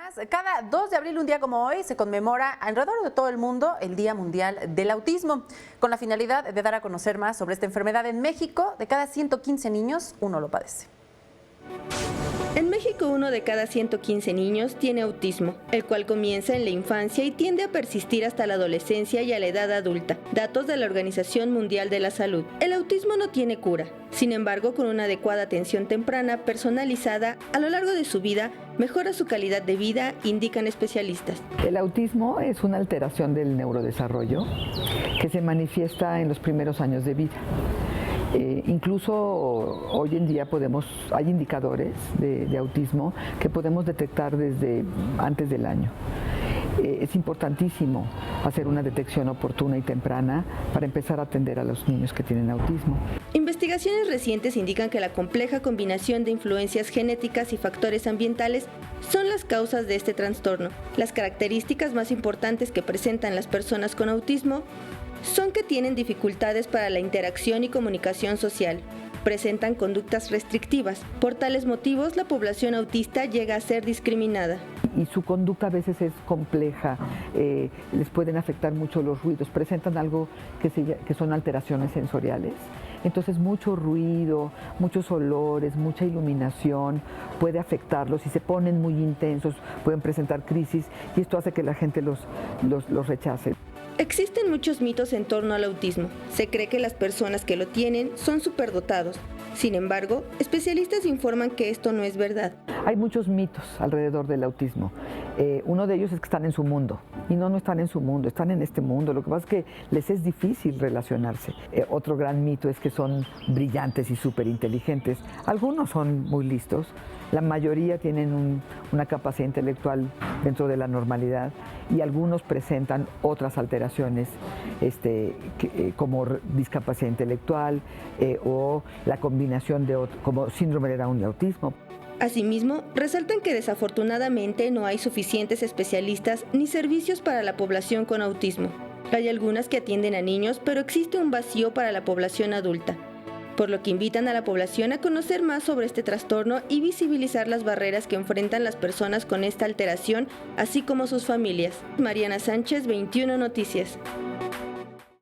más. Cada 2 de abril, un día como hoy, se conmemora alrededor de todo el mundo el Día Mundial del Autismo, con la finalidad de dar a conocer más sobre esta enfermedad. En México, de cada 115 niños, uno lo padece. En México, 1 de cada 115 niños tiene autismo, el cual comienza en la infancia y tiende a persistir hasta la adolescencia y a la edad adulta, datos de la Organización Mundial de la Salud. El autismo no tiene cura, sin embargo, con una adecuada atención temprana, personalizada, a lo largo de su vida, mejora su calidad de vida, indican especialistas. El autismo es una alteración del neurodesarrollo que se manifiesta en los primeros años de vida. Incluso hoy en día hay indicadores de autismo que podemos detectar desde antes del año. Es importantísimo hacer una detección oportuna y temprana para empezar a atender a los niños que tienen autismo. Investigaciones recientes indican que la compleja combinación de influencias genéticas y factores ambientales son las causas de este trastorno. Las características más importantes que presentan las personas con autismo son que tienen dificultades para la interacción y comunicación social, presentan conductas restrictivas. Por tales motivos, la población autista llega a ser discriminada. Y su conducta a veces es compleja, les pueden afectar mucho los ruidos, presentan algo que son alteraciones sensoriales. Entonces mucho ruido, muchos olores, mucha iluminación puede afectarlos. Si se ponen muy intensos, pueden presentar crisis y esto hace que la gente los rechace. Existen muchos mitos en torno al autismo. Se cree que las personas que lo tienen son superdotados. Sin embargo, especialistas informan que esto no es verdad. Hay muchos mitos alrededor del autismo. Uno de ellos es que están en su mundo. Y no están en su mundo, están en este mundo. Lo que pasa es que les es difícil relacionarse. Otro gran mito es que son brillantes y súper inteligentes. Algunos son muy listos. La mayoría tienen una capacidad intelectual dentro de la normalidad y algunos presentan otras alteraciones como discapacidad intelectual o la combinación como síndrome de Down y autismo. Asimismo, resaltan que desafortunadamente no hay suficientes especialistas ni servicios para la población con autismo. Hay algunas que atienden a niños, pero existe un vacío para la población adulta, por lo que invitan a la población a conocer más sobre este trastorno y visibilizar las barreras que enfrentan las personas con esta alteración, así como sus familias. Mariana Sánchez, 21 Noticias.